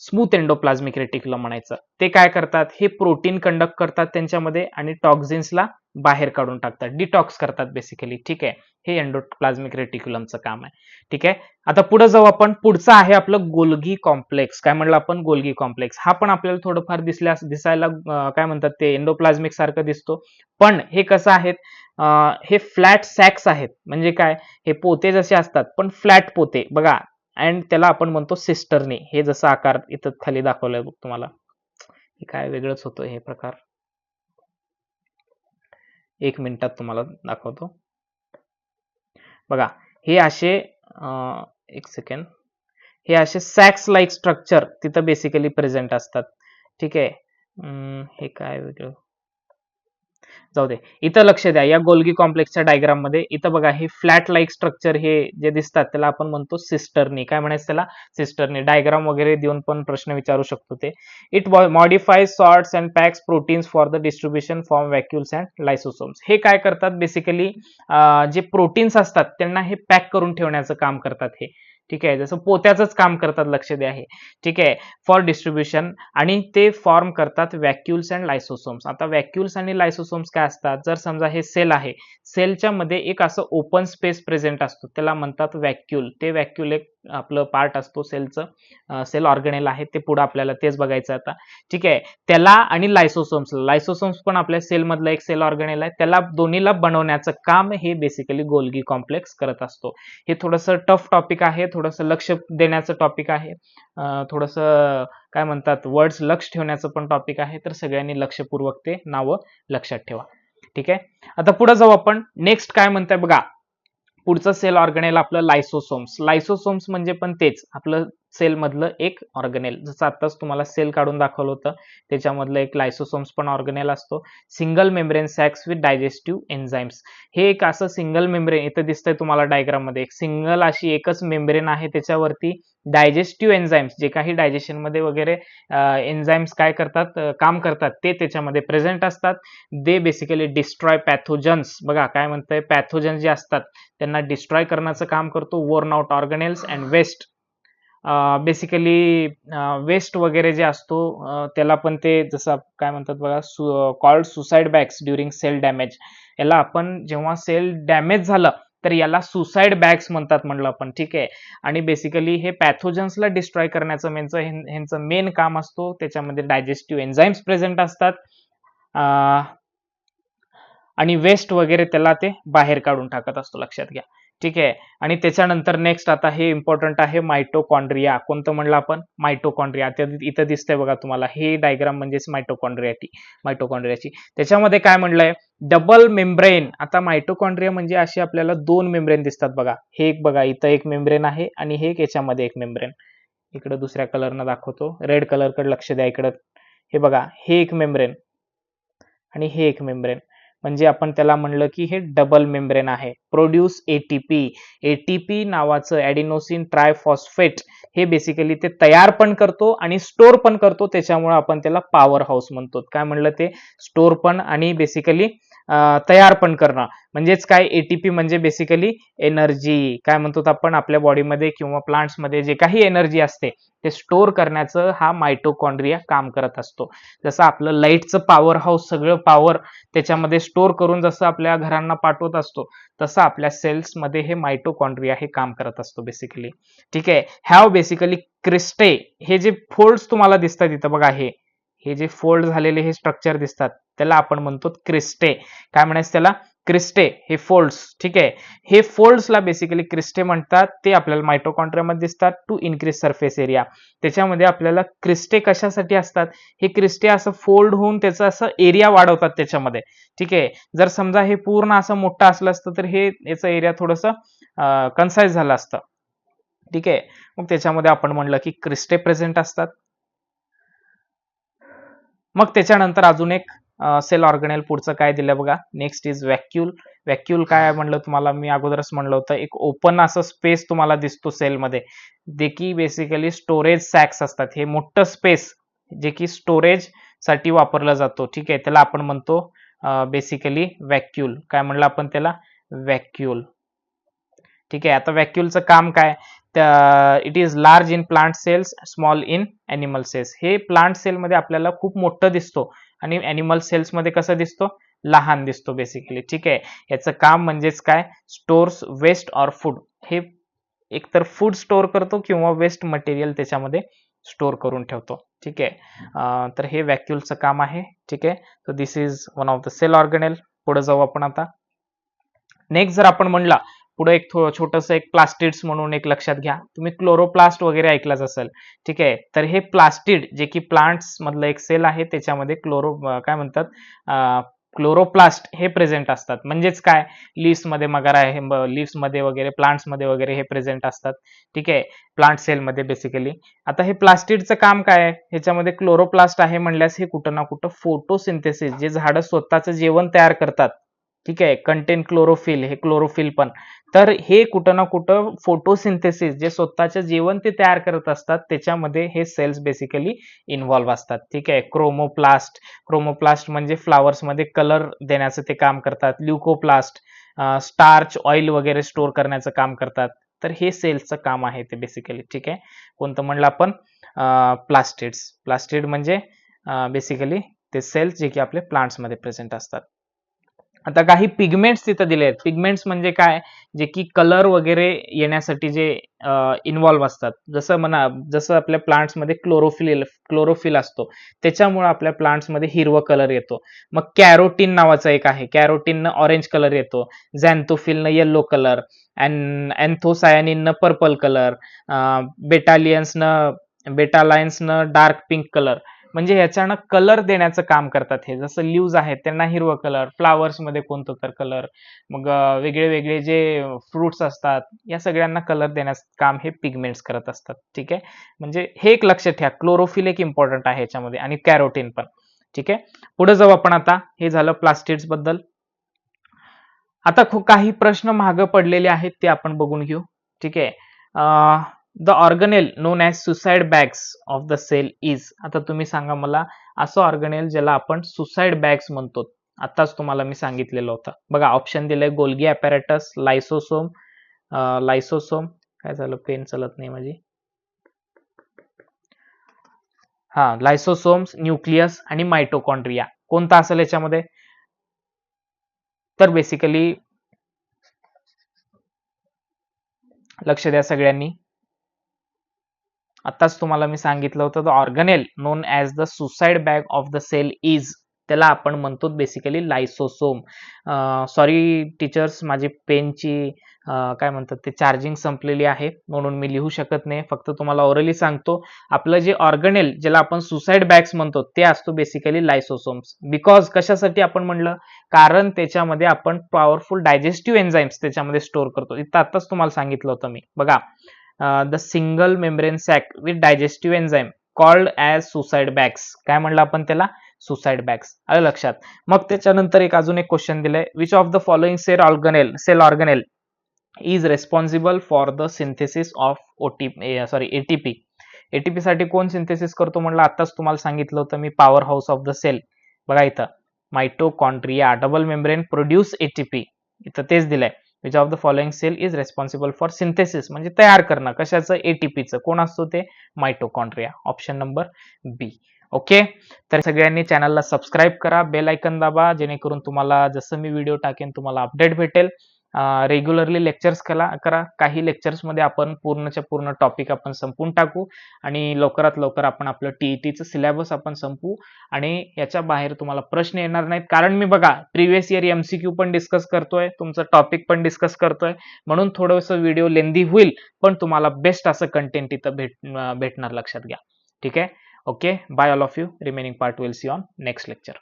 स्मूथ एंडोप्लाझ्मिक रेटिक्युलम म्हणायचं. ते काय करतात, हे प्रोटीन कंडक्ट करतात त्यांच्यामध्ये आणि टॉक्झिन्सला बाहेर काढून टाकतात, डिटॉक्स करतात बेसिकली. ठीक आहे, हे एंडोप्लाझ्मिक रेटिक्युलमचं काम आहे. ठीक आहे, आता पुढे जाऊ आपण. पुढचं आहे आपलं गोल्गी कॉम्प्लेक्स. काय म्हणलं आपण, गोल्गी कॉम्प्लेक्स. हा पण आपल्याला थोडंफार दिसायला काय म्हणतात ते एंडोप्लाझ्मिक सारखं दिसतो, पण हे कसं आहेत, हे फ्लॅट सॅक्स आहेत. म्हणजे काय, हे पोते जसे असतात पण फ्लॅट पोते बघा. अँड त्याला आपण म्हणतो सिस्टर्नी. हे जसं आकार इथं खाली दाखवलंय बघ तुम्हाला, हे काय वेगळंच होतं हे प्रकार. 1 मिनिटात तुम्हाला दाखवतो बघा. हे असे 1 सेकंड, हे असे सॅक्स लाईक स्ट्रक्चर तिथं बेसिकली प्रेझेंट असतात. ठीक आहे, हे काय वेगळं जाऊ दे. इथं लक्ष द्या या गोल्गी कॉम्प्लेक्सच्या डायग्राम मध्ये. इथं बघा हे फ्लॅट लाईक स्ट्रक्चर हे जे दिसतात त्याला आपण म्हणतो सिस्टर्नी. काय म्हणायचं त्याला? सिस्टर्नी. डायग्राम वगैरे देऊन पण प्रश्न विचारू शकतो ते. It modifies sorts and packs proteins for the distribution from vacuoles and lysosomes. हे काय करतात बेसिकली जे प्रोटीन्स असतात त्यांना हे पॅक करून ठेवण्याचं काम करतात हे. ठीक आहे, जसं पोत्याचंच काम करतात, लक्ष द्या हे. ठीक आहे, फॉर डिस्ट्रीब्युशन. आणि ते फॉर्म करतात व्हॅक्युल्स अँड लायसोसोम्स. आता व्हॅक्युल्स आणि लायसोसोम्स काय असतात? जर समजा हे सेल आहे, सेलच्या मध्ये एक असं ओपन स्पेस प्रेझेंट असतो, त्याला म्हणतात व्हॅक्यूल. ते व्हॅक्यूल एक आपलं पार्ट असतो सेलचं, सेल ऑर्गनेल आहे ते. पुढे आपल्याला तेच बघायचं आता. ठीक आहे, त्याला आणि लायसोसोम्स पण आपल्या सेल मधलं एक सेल ऑर्गनेल आहे, त्याला दोन्हीला बनवण्याचं काम हे बेसिकली गोल्गी कॉम्प्लेक्स करत असतो. हे थोडंसं टफ टॉपिक आहे, थोडंसं लक्ष देण्याचं टॉपिक आहे, थोडंसं काय म्हणतात वर्ड्स लक्ष ठेवण्याचं पण टॉपिक आहे. तर सगळ्यांनी लक्षपूर्वक ते नावं लक्षात ठेवा. ठीक आहे, आता पुढे जाऊ आपण. नेक्स्ट काय म्हणताय बघा, पुढचं सेल ऑर्गनेल आपलं लायसोसोम्स. लायसोसोम्स म्हणजे पण तेच आपलं सेल मधलं एक ऑर्गनेल. जसं आताच तुम्हाला सेल काढून दाखवलं होतं त्याच्यामधलं एक लायसोसोम्स पण ऑर्गनेल असतो. Single membrane sacs with digestive enzymes. हे एक असं सिंगल मेम्ब्रेन इथं दिसतंय तुम्हाला डायग्राम मध्ये. एक सिंगल अशी एकच मेम्ब्रेन आहे, त्याच्यावरती डायजेस्टिव्ह एन्झाइम्स जे काही डायजेशन मध्ये वगैरे एन्झाइम्स काय करतात, काम करतात, ते त्याच्यामध्ये प्रेझेंट असतात. They basically destroy pathogens. बघा काय म्हणतंय, पॅथोजन जे असतात त्यांना डिस्ट्रॉय करण्याचं काम करतो. Worn out organelles and waste. Basically waste वगैरे जे असतो त्याला पण ते जसं काय म्हणतात बघा, called suicide bags during cell damage. याला आपण जेव्हा सेल डॅमेज झालं तर याला सुसाइड बॅग्स म्हणतात म्हणलं आपण. ठीक आहे, आणि बेसिकली हे पॅथोजन्सला डिस्ट्रॉय करण्याचं ह्यांचं मेन काम असतो. त्याच्यामध्ये डायजेस्टिव्ह एन्झाइम्स प्रेझेंट असतात आणि वेस्ट वगैरे त्याला ते बाहेर काढून टाकत असतो, लक्षात घ्या. ठीक आहे, आणि त्याच्यानंतर नेक्स्ट आता हे इम्पॉर्टंट आहे मायटोकॉन्ड्रिया. कोणतं म्हणलं आपण? मायटोकॉन्ड्रिया. इथं दिसतंय बघा तुम्हाला, हे डायग्राम म्हणजेच मायटोकॉन्ड्रियाची. त्याच्यामध्ये काय म्हणलंय, डबल मेम्ब्रेन. आता मायटोकॉन्ड्रिया म्हणजे अशी आपल्याला दोन मेम्ब्रेन दिसतात बघा. हे एक बघा, इथं एक मेम्ब्रेन आहे आणि हे एक याच्यामध्ये एक मेम्ब्रेन. इकडे दुसऱ्या कलरनं दाखवतो, रेड कलर कडे लक्ष द्या. इकडं हे बघा, हे एक मेम्ब्रेन आणि हे एक मेम्ब्रेन. म्हणजे आपण त्याला म्हणलं की हे डबल मेम्ब्रेन आहे. Produce ATP. एटीपी नावाचं ॲडिनोसिन ट्रायफॉस्फेट हे बेसिकली ते तयार पण करतो आणि स्टोर पण करतो. त्याच्यामुळे आपण त्याला पॉवर हाऊस म्हणतो. काय म्हणलं ते? स्टोर पण आणि बेसिकली तयार पण करणं. म्हणजेच काय, एटीपी म्हणजे बेसिकली एनर्जी. काय म्हणतो आपण, आपल्या बॉडीमध्ये किंवा प्लांट्समध्ये जे काही एनर्जी असते ते स्टोर करण्याचं हा मायटोकॉन्ड्रिया काम करत असतो. जसं आपलं लाईटचं पॉवर हाऊस सगळं पॉवर त्याच्यामध्ये स्टोर करून जसं आपल्या घरांना पाठवत असतो, तसं आपल्या सेल्समध्ये हे मायटोकॉन्ड्रिया हे काम करत असतो बेसिकली. ठीक आहे, हॅव बेसिकली क्रिस्टे. हे जे फोल्ड्स तुम्हाला दिसतात इथं बघा, हे जे फोल्ड झालेले हे स्ट्रक्चर दिसतात त्याला आपण म्हणतो क्रिस्टे. काय म्हणायचं त्याला? क्रिस्टे. हे फोल्ड्स. ठीक आहे, हे फोल्ड्सला बेसिकली क्रिस्टे म्हणतात. ते आपल्याला मायटोकॉन्ड्रियामध्ये दिसतात टू इन्क्रीज सरफेस एरिया. त्याच्यामध्ये आपल्याला क्रिस्टे कशासाठी असतात? हे क्रिस्टे असं फोल्ड होऊन त्याचं असं एरिया वाढवतात त्याच्यामध्ये. ठीक आहे, जर समजा हे पूर्ण असं मोठं असलं असतं तर हे याचं एरिया थोडंसं कन्साइज झालं असतं. ठीक आहे, मग त्याच्यामध्ये आपण म्हणलं की क्रिस्टे प्रेझेंट असतात. मग त्याच्यानंतर अजून एक सेल ऑर्गनेल पुढचं काय दिलं बघा. Next is व्हॅक्यूल. व्हॅक्यूल काय म्हणलं तुम्हाला, मी अगोदरच म्हणलं होतं, एक ओपन असं स्पेस तुम्हाला दिसतो सेलमध्ये, जे की बेसिकली स्टोरेज सॅक्स असतात. हे मोठं स्पेस जे की स्टोरेज साठी वापरलं जातो. ठीक आहे, त्याला आपण म्हणतो बेसिकली व्हॅक्यूल. काय म्हणलं आपण त्याला? व्हॅक्यूल. ठीक आहे, आता व्हॅक्यूलचं काम काय? It is large in plant cells, small in animal cells. हे प्लांट सेलमध्ये आपल्याला खूप मोठं दिसतो आणि ॲनिमल सेल्समध्ये कसं दिसतो? लहान दिसतो बेसिकली. ठीक आहे, याचं काम म्हणजेच काय? Stores waste or food. हे एकतर फूड स्टोअर करतो किंवा वेस्ट मटेरियल त्याच्यामध्ये स्टोअर करून ठेवतो. ठीक आहे, तर हे व्हॅक्यूलचं काम आहे. ठीक आहे, तर this is one of the cell organelle. पुढे जाऊ आपण आता. नेक्स्ट जर आपण म्हणला पुढे एक छोटस एक प्लास्टिड्स म्हणून एक लक्षात घ्या. तुम्ही क्लोरोप्लास्ट वगैरे ऐकलंच असेल. ठीक आहे, तर हे प्लास्टिड जे की प्लांट्स मधलं एक सेल आहे, त्याच्यामध्ये काय म्हणतात क्लोरोप्लास्ट हे प्रेझेंट असतात. म्हणजेच काय, लीव्स मध्ये मगर आहे, लीव्स मध्ये वगैरे, प्लांट्स मध्ये वगैरे हे प्रेझेंट असतात. ठीक आहे, प्लांट सेल मध्ये बेसिकली. आता हे प्लास्टिडचं काम काय आहे, ह्याच्यामध्ये क्लोरोप्लास्ट आहे म्हणल्यास हे कुठं ना कुठं फोटोसिंथेसिस, जे झाडं स्वतःचं जेवण तयार करतात, ठीक आहे, कंटेन क्लोरोफिल, हे क्लोरोफिल पण, तर हे कुठं ना कुठं फोटोसिंथेसिस, जे स्वतःचं जेवण ते तयार करत असतात, त्याच्यामध्ये हे सेल्स बेसिकली इन्व्हॉल्व्ह असतात. ठीक आहे, क्रोमोप्लास्ट म्हणजे फ्लावर्स मध्ये कलर देण्याचं ते काम करतात. ल्युकोप्लास्ट स्टार्च, ऑइल वगैरे स्टोअर करण्याचं काम करतात. तर हे सेल्सचं काम आहे ते बेसिकली. ठीक आहे, कोणतं म्हणलं आपण, प्लास्टिड म्हणजे बेसिकली ते सेल्स जे की आपले प्लांट्स मध्ये प्रेझेंट असतात. आता काही पिगमेंट्स तिथं दिले आहेत. पिगमेंट्स म्हणजे काय, जे की कलर वगैरे येण्यासाठी जे इन्व्हॉल्व्ह असतात. जसं आपल्या प्लांट्समध्ये क्लोरोफिल असतो, त्याच्यामुळे आपल्या प्लांट्समध्ये हिरवा कलर येतो. मग कॅरोटीन नावाचं एक आहे, कॅरोटीननं ऑरेंज कलर येतो, झॅन्थोफिलनं येलो कलर, अँथोसायनिननं पर्पल कलर, बेटालायन्सनं डार्क पिंक कलर. म्हणजे ह्याच्यानं कलर देण्याचं काम करतात हे. जसं लीव्ज आहेत त्यांना हिरवा कलर, फ्लावर्स मध्ये कोणतं तर कलर, मग वेगळे वेगळे जे फ्रुट्स असतात या सगळ्यांना कलर देण्याचं काम हे पिगमेंट्स करत असतात. ठीक आहे, म्हणजे हे एक लक्षात ठेवा, क्लोरोफिल एक इम्पॉर्टंट आहे ह्याच्यामध्ये आणि कॅरोटीन पण. ठीक आहे, पुढे जाऊ आपण आता. हे झालं प्लास्टिड्स बद्दल. आता काही प्रश्न मागं पडलेले आहेत ते आपण बघून घेऊ. ठीक आहे, the organelle known as suicide bags of the cell is. आता तुम्ही सांगा मला, असं ऑर्गनेल ज्याला आपण सुसाइड बॅग्स म्हणतो, आताच तुम्हाला मी सांगितलेलं होतं बघा. ऑप्शन दिलंय गोल्गी ॲपॅरेटस, लायसोसोम, काय झालं, पेन चलत नाही माझी, लायसोसोम्स, न्यूक्लियस आणि मायटोकॉन्ड्रिया. कोणता असेल याच्यामध्ये, तर बेसिकली लक्ष द्या सगळ्यांनी. आताच तुम्हाला मी सांगितलं होतं, the organelle known as the suicide bag of the cell is, त्याला आपण म्हणतो बेसिकली लायसोसोम. सॉरी टीचर्स, माझी पेनची काय म्हणतात ते चार्जिंग संपलेली आहे, म्हणून मी लिहू शकत नाही. फक्त तुम्हाला ओरली सांगतो, आपलं जे ऑर्गनेल ज्याला आपण सुसाइड बॅग्स म्हणतो ते असतो बेसिकली लायसोसोम्स. बिकॉज कशासाठी आपण म्हणलं, कारण त्याच्यामध्ये आपण पॉवरफुल डायजेस्टिव्ह एन्झाईम्स त्याच्यामध्ये स्टोअर करतो. इथं आताच तुम्हाला सांगितलं होतं मी बघा, the single membrane sac with digestive enzyme called as suicide bags. काय म्हणलं आपण त्याला, सुसाइड बॅग्स. आलं लक्षात. मग त्याच्यानंतर अजून एक क्वेश्चन दिलंय, which of the following cell organelle is responsible for the synthesis of ATP. ATP साठी कोण सिंथेसिस करतो म्हणलं, आताच तुम्हाला सांगितलं होतं मी, powerhouse of the cell. बघा इथं mitochondria, double membrane produce ATP, इथं तेच दिलंय. Which of the following cell is responsible for synthesis, म्हणजे तयार करणं कशाचं, एटीपीचं. कोण असतो ते, mitochondria. Option number B. Okay, तर सगळ्यांनी चॅनलला सबस्क्राईब करा, बेल आयकन दाबा, जेणेकरून तुम्हाला जसं मी व्हिडिओ टाकेन तुम्हाला अपडेट भेटेल. रेग्युलरली लेक्चर्स करा. काही लेक्चर्समध्ये आपण पूर्णच्या पूर्ण टॉपिक आपण संपून टाकू आणि लवकरात लवकर आपण आपलं टीईटीचं सिलेबस आपण संपू आणि याच्या बाहेर तुम्हाला प्रश्न येणार नाहीत. कारण मी बघा प्रिव्हियस इयर एमसीक्यू पण डिस्कस करतोय, तुमचं टॉपिक पण डिस्कस करतोय, म्हणून थोडंसं व्हिडिओ लेंदी होईल, पण तुम्हाला बेस्ट असं कंटेंट इथं भेटणार, लक्षात घ्या. ठीक आहे, okay, bye all of you. Remaining part will see on next lecture.